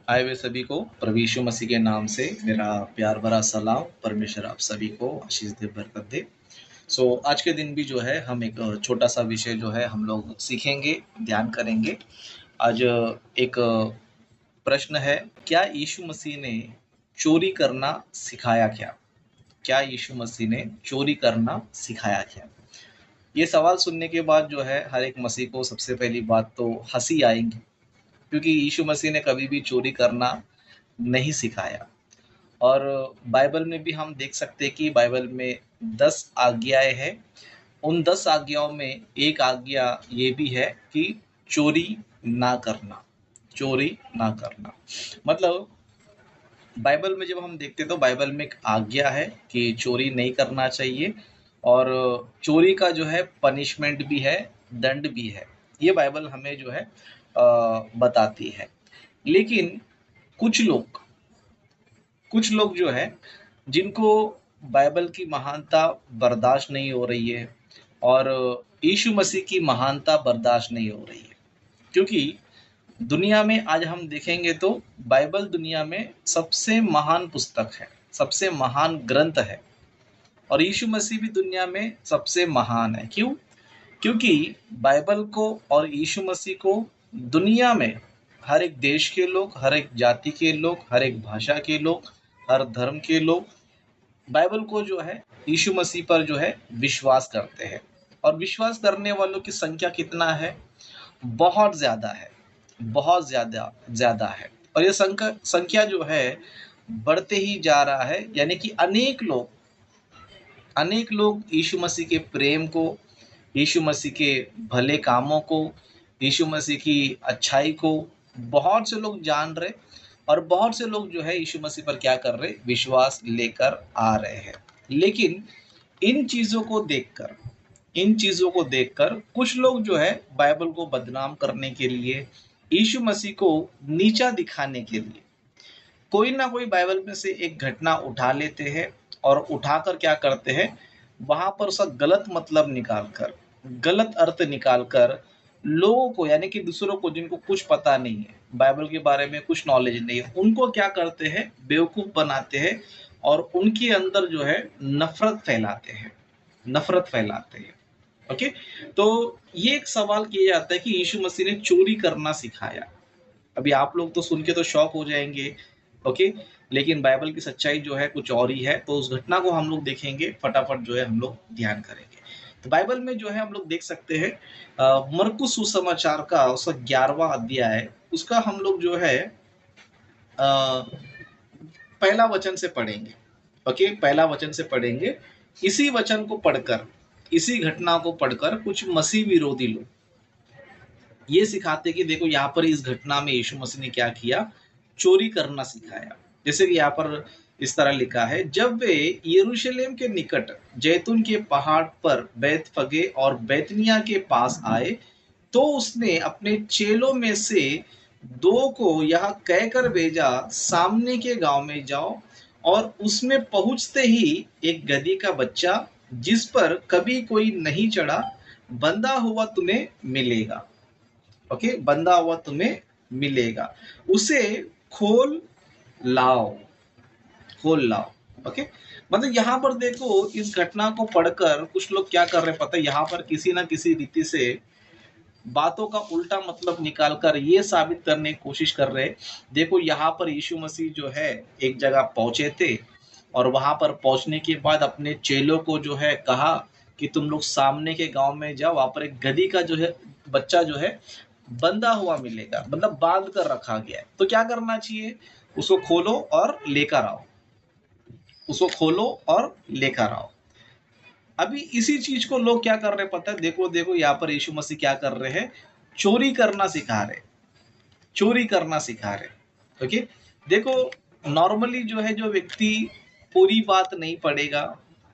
आए हुए सभी को प्रभु यीशु मसीह के नाम से मेरा प्यार भरा सलाम। परमेश्वर आप सभी को आशीष दे, बरकत दे। आज के दिन भी जो है हम एक छोटा सा विषय जो है हम लोग सीखेंगे, ध्यान करेंगे। आज एक प्रश्न है, क्या यीशु मसीह ने चोरी करना सिखाया क्या? क्या यीशु मसीह ने चोरी करना सिखाया क्या? ये सवाल सुनने के बाद जो है हर एक मसीह को सबसे पहली बात तो हंसी आएगी, क्योंकि यीशु मसीह ने कभी भी चोरी करना नहीं सिखाया। और बाइबल में भी हम देख सकते हैं कि बाइबल में 10 आज्ञाएं हैं। उन 10 आज्ञाओं में एक आज्ञा ये भी है कि चोरी ना करना, चोरी ना करना। मतलब बाइबल में जब हम देखते हैं तो बाइबल में एक आज्ञा है कि चोरी नहीं करना चाहिए, और चोरी का जो है पनिशमेंट भी है, दंड भी है। ये बाइबल हमें जो है बताती है। लेकिन कुछ लोग कुछ लोग जो है, जिनको बाइबल की महानता बर्दाश्त नहीं हो रही है और यीशु मसीह की महानता बर्दाश्त नहीं हो रही है। क्योंकि दुनिया में आज हम देखेंगे तो बाइबल दुनिया में सबसे महान पुस्तक है, सबसे महान ग्रंथ है। और यीशु मसीह भी दुनिया में सबसे महान है। क्यों? क्योंकि बाइबल को और यीशु मसीह को दुनिया में हर एक देश के लोग, हर एक जाति के लोग, हर एक भाषा के लोग, हर धर्म के लोग बाइबल को जो है, यीशु मसीह पर जो है विश्वास करते हैं। और विश्वास करने वालों की संख्या कितना है? बहुत ज़्यादा है, बहुत ज़्यादा ज़्यादा है। और ये संख्या जो है बढ़ते ही जा रहा है। यानी कि अनेक लोग यीशु मसीह के प्रेम को, यीशु मसीह के भले कामों को, यीशु मसीह की अच्छाई को बहुत से लोग जान रहे, और बहुत से लोग जो है यीशु मसीह पर क्या कर रहे? विश्वास लेकर आ रहे हैं। लेकिन इन चीज़ों को देखकर इन चीज़ों को देखकर कुछ लोग जो है बाइबल को बदनाम करने के लिए, यीशु मसीह को नीचा दिखाने के लिए कोई ना कोई बाइबल में से एक घटना उठा लेते हैं, और उठाकर क्या करते हैं, वहां पर उसका गलत मतलब निकालकर, गलत अर्थ निकालकर लोगों को, यानी कि दूसरों को जिनको कुछ पता नहीं है, बाइबल के बारे में कुछ नॉलेज नहीं है, उनको क्या करते हैं? बेवकूफ बनाते हैं, और उनके अंदर जो है नफरत फैलाते हैं, नफरत फैलाते हैं। ओके। तो ये एक सवाल किया जाता है कि यीशु मसीह ने चोरी करना सिखाया। अभी आप लोग तो सुन के तो शॉक हो जाएंगे। ओके। लेकिन बाइबल की सच्चाई जो है कुछ और ही है। तो उस घटना को हम लोग देखेंगे, फटाफट जो है हम लोग ध्यान करेंगे। तो बाइबल में जो है हम लोग देख सकते हैं, मरकुस सुसमाचार का उसका 11वां अध्याय, उसका हम लोग जो है पहला वचन से पढ़ेंगे। ओके, पहला वचन से पढ़ेंगे। इसी वचन को पढ़कर, इसी घटना को पढ़कर कुछ मसीह विरोधी लोग ये सिखाते कि देखो यहाँ पर इस घटना में यीशु मसीह ने क्या किया? चोरी करना सिखाया। जैसे कि यहाँ पर इस तरह लिखा है, जब वे यरूशलेम के निकट जैतून के पहाड़ पर बैतफगे और बैतनिया के पास आए, तो उसने अपने चेलों में से 2 को यह कहकर भेजा, सामने के गांव में जाओ, और उसमें पहुंचते ही एक गदही का बच्चा, जिस पर कभी कोई नहीं चढ़ा, बंधा हुआ तुम्हें मिलेगा। ओके, बंधा हुआ तुम्हें मिलेगा, उसे खोल लाओ, खोल लाओ। ओके। मतलब यहाँ पर देखो, इस घटना को पढ़कर कुछ लोग क्या कर रहे हैं पता है? यहाँ पर किसी ना किसी रीति से बातों का उल्टा मतलब निकालकर ये साबित करने की कोशिश कर रहे हैं। देखो यहाँ पर यीशु मसीह जो है एक जगह पहुंचे थे, और वहां पर पहुंचने के बाद अपने चेलों को जो है कहा कि तुम लोग सामने के गांव में जाओ, वहां पर एक गधी का जो है बच्चा जो है बंधा हुआ मिलेगा, मतलब बांध कर रखा गया है। तो क्या करना चाहिए? उसको खोलो और लेकर आओ, उसको खोलो और लेकर आओ। अभी इसी चीज को लोग क्या कर रहे हैं पता है? देखो देखो यहाँ पर यीशु मसीह क्या कर रहे हैं? चोरी करना सिखा रहे, चोरी करना सिखा रहे। ओके। देखो, नॉर्मली जो है, जो व्यक्ति पूरी बात नहीं पढ़ेगा,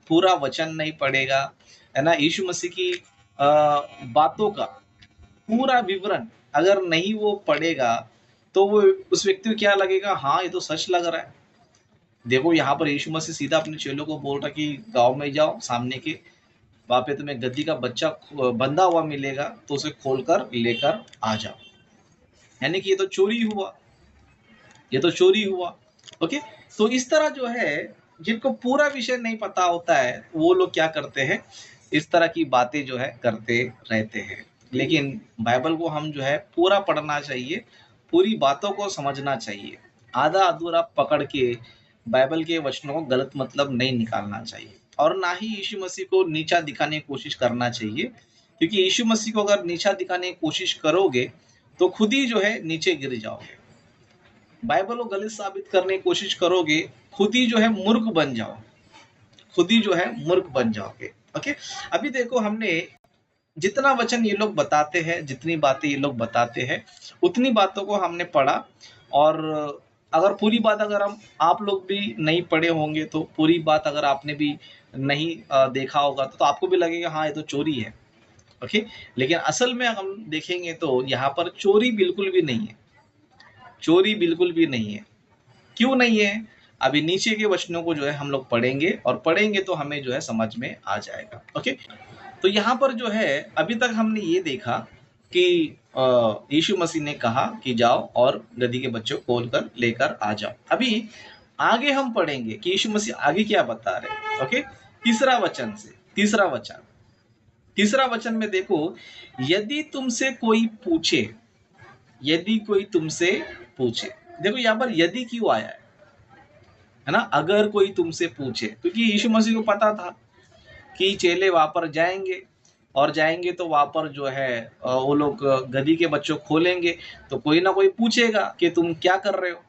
पूरा वचन नहीं पढ़ेगा, है ना, यीशु मसीह की बातों का पूरा विवरण अगर नहीं वो पढ़ेगा, तो वो उस व्यक्ति को क्या लगेगा? हाँ, ये तो सच लग रहा है। देखो यहाँ पर यीशु मसीह सीधा अपने चेलों को बोल रहा कि गांव में जाओ, सामने के वहां पे तुम्हें गद्दी का बच्चा बंधा हुआ मिलेगा, तो उसे खोलकर लेकर आ जाओ। यानी कि ये तो चोरी हुआ। ये तो चोरी हुआ। ओके, तो इस तरह जो है जिनको पूरा विषय नहीं पता होता है वो लोग क्या करते हैं, इस तरह की बातें जो है करते रहते हैं। लेकिन बाइबल को हम जो है पूरा पढ़ना चाहिए, पूरी बातों को समझना चाहिए। आधा अधूरा पकड़ के बाइबल के वचनों को गलत मतलब नहीं निकालना चाहिए, और ना ही यीशु मसीह को नीचा दिखाने की कोशिश करना चाहिए, क्योंकि यीशु मसीह को अगर नीचा दिखाने की कोशिश करोगे तो खुद ही जो है नीचे गिर जाओगे। बाइबल को गलत साबित करने की कोशिश करोगे, खुद ही जो है मूर्ख बन जाओ, खुद ही जो है मूर्ख बन जाओगे। ओके, अभी देखो हमने जितना वचन ये लोग बताते हैं, जितनी बातें ये लोग बताते हैं, उतनी बातों को हमने पढ़ा। और अगर पूरी बात अगर हम आप लोग भी नहीं पढ़े होंगे तो पूरी बात अगर आपने भी नहीं देखा होगा तो आपको भी लगेगा हाँ ये तो चोरी है। ओके, लेकिन असल में हम देखेंगे तो यहाँ पर चोरी बिल्कुल भी नहीं है, चोरी बिल्कुल भी नहीं है। क्यों नहीं है, अभी नीचे के वचनों को जो है हम लोग पढ़ेंगे, और पढ़ेंगे तो हमें जो है समझ में आ जाएगा। ओके, तो यहाँ पर जो है अभी तक हमने ये देखा कि यीशु मसीह ने कहा कि जाओ और गधी के बच्चों को खोल कर लेकर आ जाओ। अभी आगे हम पढ़ेंगे कि यीशु मसीह आगे क्या बता रहे हैं। ओके, तीसरा वचन से, तीसरा वचन में देखो, यदि तुमसे कोई पूछे, यदि कोई तुमसे पूछे, देखो यहाँ पर यदि क्यों आया है ना, अगर कोई तुमसे पूछे, क्योंकि यीशु मसीह को पता था कि चेले वहां पर जाएंगे, और जाएंगे तो वहां पर जो है वो लोग गधी के बच्चों खोलेंगे, तो कोई ना कोई पूछेगा कि तुम क्या कर रहे हो,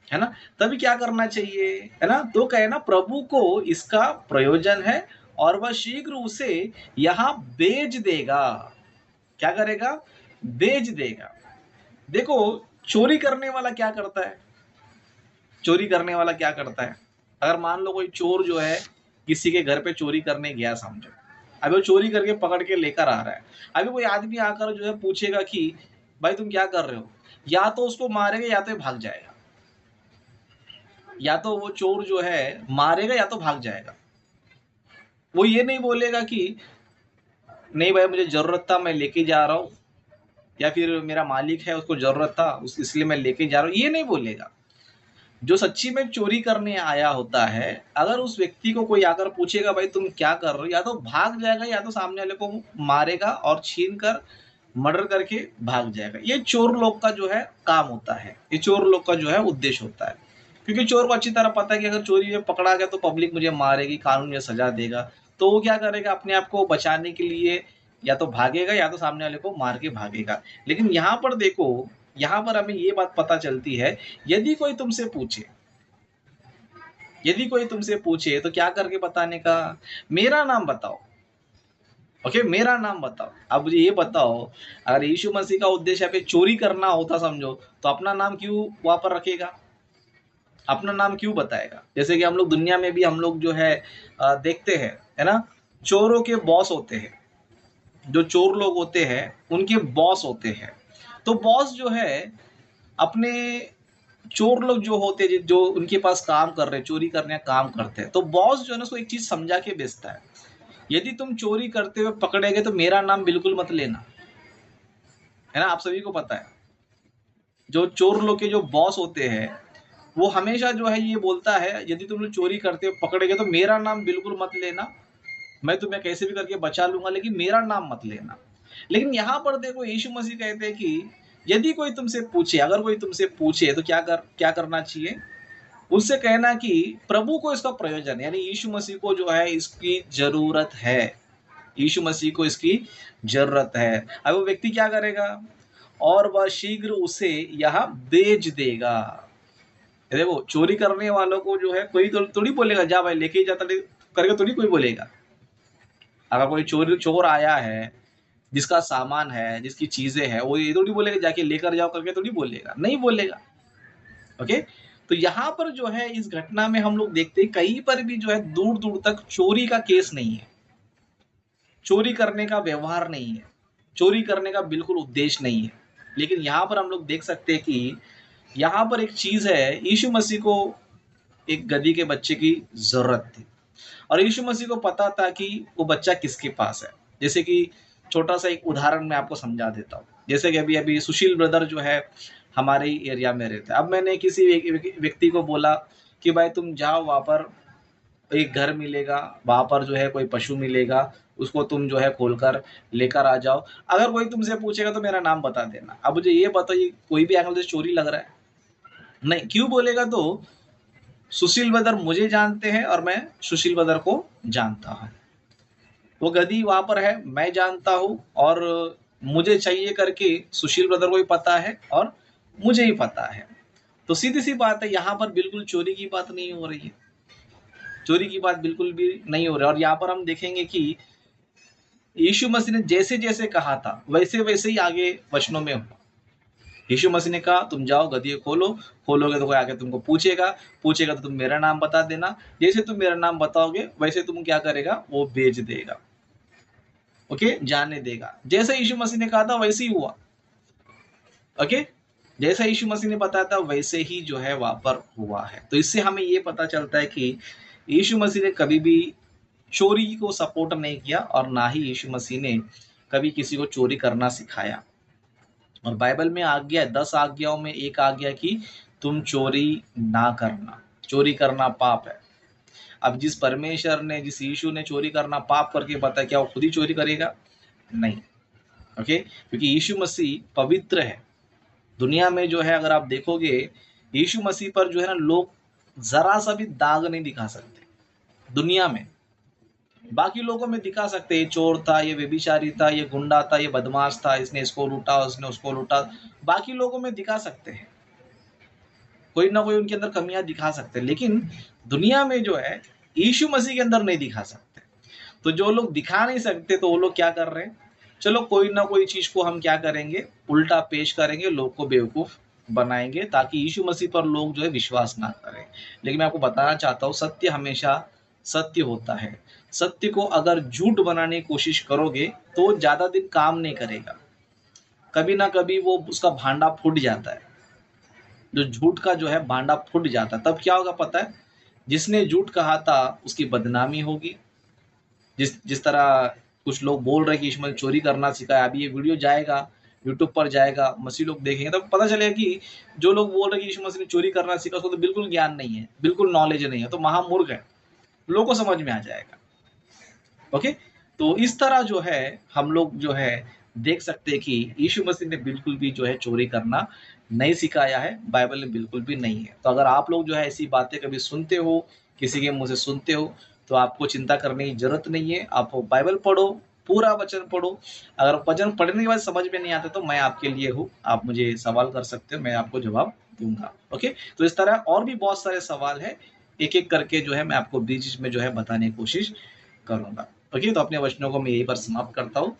है ना। तभी क्या करना चाहिए, है ना, तो कहे ना प्रभु को इसका प्रयोजन है और वह शीघ्र उसे यहाँ भेज देगा। क्या करेगा, भेज देगा। देखो चोरी करने वाला क्या करता है, चोरी करने वाला क्या करता है, अगर मान लो कोई चोर जो है किसी के घर पे चोरी करने गया समझो, अभी वो चोरी करके पकड़ के लेकर आ रहा है, अभी कोई आदमी आकर जो है पूछेगा कि भाई तुम क्या कर रहे हो, या तो उसको मारेगा या तो भाग जाएगा, या तो वो चोर जो है मारेगा या तो भाग जाएगा। वो ये नहीं बोलेगा कि नहीं भाई मुझे जरूरत था मैं लेके जा रहा हूँ, या फिर मेरा मालिक है उसको जरूरत था इसलिए मैं लेके जा रहा हूँ, ये नहीं बोलेगा। जो सच्ची में चोरी करने आया होता है, अगर उस व्यक्ति को कोई आकर पूछेगा भाई तुम क्या कर रहे हो, या तो भाग जाएगा या तो सामने वाले को मारेगा और छीन कर मर्डर करके भाग जाएगा। ये चोर लोग का जो है काम होता है, ये चोर लोग का जो है उद्देश्य होता है, क्योंकि चोर को अच्छी तरह पता है कि अगर चोरी में पकड़ा गया तो पब्लिक मुझे मारेगी, कानून मुझे सजा देगा, तो वो क्या करेगा, अपने आप को बचाने के लिए या तो भागेगा या तो सामने वाले को मार के भागेगा। लेकिन यहाँ पर देखो, यहाँ पर हमें ये बात पता चलती है, यदि कोई तुमसे पूछे, यदि कोई तुमसे पूछे तो क्या करके बताने का, मेरा नाम बताओ। ओके, मेरा नाम बताओ। अब मुझे ये बताओ, अगर यीशु मसीह का उद्देश्य पे चोरी करना होता समझो, तो अपना नाम क्यों वहां पर रखेगा, अपना नाम क्यों बताएगा। जैसे कि हम लोग दुनिया में भी हम लोग जो है देखते हैं, है ना, चोरों के बॉस होते हैं, जो चोर लोग होते हैं उनके बॉस होते हैं। तो बॉस जो है अपने चोर लोग जो होते हैं जो उनके पास काम कर रहे हैं, चोरी करने का काम करते हैं, तो बॉस जो है ना उसको एक चीज समझा के बेचता है, यदि तुम चोरी करते हुए पकड़े गए तो मेरा नाम बिल्कुल मत लेना, है ना। आप सभी को पता है जो चोर लोग के जो बॉस होते हैं वो हमेशा जो है ये बोलता है, यदि तुम लोग चोरी करते हुए पकड़े गए तो मेरा नाम बिल्कुल मत लेना, मैं तुम्हें कैसे भी करके बचा लूंगा लेकिन मेरा नाम मत लेना। लेकिन यहाँ पर देखो यीशु मसीह कहते हैं कि यदि कोई तुमसे पूछे, अगर कोई तुमसे पूछे तो क्या करना चाहिए, उससे कहना कि प्रभु को इसका प्रयोजन, यानी यीशु मसीह को जो है इसकी जरूरत है, यीशु मसीह को इसकी जरूरत है। अब वो व्यक्ति क्या करेगा, और वह शीघ्र उसे यहाँ भेज देगा। देखो चोरी करने वालों को जो है कोई तो थोड़ी बोलेगा जा भाई लेके ही जाता करके, थोड़ी कोई बोलेगा। अगर कोई चोर आया है जिसका सामान है, जिसकी चीजें हैं, वो ये थोड़ी बोलेगा जाके लेकर जाओ करके, थोड़ी बोलेगा, नहीं बोलेगा। ओके, तो यहाँ पर जो है इस घटना में हम लोग देखते हैं कहीं पर भी जो है दूर दूर तक चोरी का केस नहीं है, चोरी करने का व्यवहार नहीं है, चोरी करने का बिल्कुल उद्देश्य नहीं है। लेकिन यहाँ पर हम लोग देख सकते हैं कि यहाँ पर एक चीज है, यीशु मसीह को एक गधी के बच्चे की जरूरत थी, और यीशु मसीह को पता था कि वो बच्चा किसके पास है। जैसे कि छोटा सा एक उदाहरण मैं आपको समझा देता हूँ। जैसे कि अभी अभी सुशील ब्रदर जो है हमारे ही एरिया में रहता है। अब मैंने किसी व्यक्ति को बोला कि भाई तुम जाओ, वहाँ पर एक घर मिलेगा, वहाँ पर जो है कोई पशु मिलेगा, उसको तुम जो है खोलकर लेकर आ जाओ। अगर कोई तुमसे पूछेगा तो मेरा नाम बता देना। अब मुझे ये बताइए, कोई भी आगे मुझे चोरी लग रहा है? नहीं। क्यों बोलेगा? तो सुशील बदर मुझे जानते हैं और मैं सुशील बदर को जानता हूँ। वो गधी वहां पर है, मैं जानता हूँ, और मुझे चाहिए करके सुशील ब्रदर को भी पता है और मुझे ही पता है। तो सीधी सी बात है, यहाँ पर बिल्कुल चोरी की बात नहीं हो रही है, चोरी की बात बिल्कुल भी नहीं हो रही है। और यहाँ पर हम देखेंगे कि यीशु मसीह ने जैसे जैसे कहा था वैसे वैसे ही आगे वचनों में हुआ। यीशु मसीह ने कहा तुम जाओ, गधी खोलो, खोलोगे तो कोई आके तुमको पूछेगा, पूछेगा तो तुम मेरा नाम बता देना, जैसे तुम मेरा नाम बताओगे वैसे तुम क्या करेगा, वो बेच देगा, ओके, जाने देगा। जैसे यीशु मसीह ने कहा था वैसे ही हुआ, ओके। जैसा यीशु मसीह ने बताया था वैसे ही जो है वहां पर हुआ है। तो इससे हमें ये पता चलता है कि यीशु मसीह ने कभी भी चोरी को सपोर्ट नहीं किया और ना ही यीशु मसीह ने कभी किसी को चोरी करना सिखाया। और बाइबल में आज्ञा है, 10 आज्ञाओं में एक आज्ञा की तुम चोरी ना करना, चोरी करना पाप है। अब जिस परमेश्वर ने, जिस यीशु ने चोरी करना पाप करके बताया, क्या वो खुद ही चोरी करेगा? नहीं, ओके, क्योंकि यीशु मसीह पवित्र है। दुनिया में जो है अगर आप देखोगे, यीशु मसीह पर जो है ना, लोग जरा सा भी दाग नहीं दिखा सकते दुनिया में। बाकी लोगों में दिखा सकते, ये चोर था, ये व्यभिचारी था, ये गुंडा था, ये बदमाश था, इसने इसको लूटा, उसने उसको लूटा, बाकी लोगों में दिखा सकते हैं, कोई ना कोई उनके अंदर कमियां दिखा सकते हैं, लेकिन दुनिया में जो है यीशु मसीह के अंदर नहीं दिखा सकते। तो जो लोग दिखा नहीं सकते तो वो लोग क्या कर रहे हैं, चलो कोई ना कोई चीज को हम क्या करेंगे, उल्टा पेश करेंगे, लोग को बेवकूफ बनाएंगे, ताकि यीशु मसीह पर लोग जो है विश्वास ना करें। लेकिन मैं आपको बताना चाहता हूँ, सत्य हमेशा सत्य होता है। सत्य को अगर झूठ बनाने की कोशिश करोगे तो वो ज्यादा दिन काम नहीं करेगा, कभी ना कभी वो उसका भांडा फूट जाता है। जो झूठ का जो है भांडा फूट जाता है, तब क्या होगा पता है, जिसने झूठ कहा था उसकी बदनामी होगी। जिस जिस तरह कुछ लोग बोल रहे हैं कि यीशु मसीह चोरी करना सिखाया, अभी ये वीडियो जाएगा, यूट्यूब पर जाएगा, मसीह लोग देखेंगे, तब पता चलेगा कि जो लोग बोल रहे हैं कि यीशु मसीह ने चोरी करना सीखा, उसको तो बिल्कुल ज्ञान नहीं है, बिल्कुल नॉलेज नहीं है, तो महामूर्ख है। लोगों को समझ में आ जाएगा, ओके। तो इस तरह जो है हम लोग जो है देख सकते हैं कि यीशु मसीह ने बिल्कुल भी जो है चोरी करना नहीं सिखाया है, बाइबल में बिल्कुल भी नहीं है। तो अगर आप लोग जो है ऐसी बातें कभी सुनते हो, किसी के मुंह से सुनते हो, तो आपको चिंता करने की जरूरत नहीं है। आप बाइबल पढ़ो, पूरा वचन पढ़ो। अगर वचन पढ़ने के बाद समझ में नहीं आता तो मैं आपके लिए हूँ, आप मुझे सवाल कर सकते हो, मैं आपको जवाब दूंगा, ओके। तो इस तरह और भी बहुत सारे सवाल है, एक एक करके जो है मैं आपको बीच में जो है बताने की कोशिश करूंगा, ओके। तो अपने वचनों को मैं यहीं पर समाप्त करता हूँ।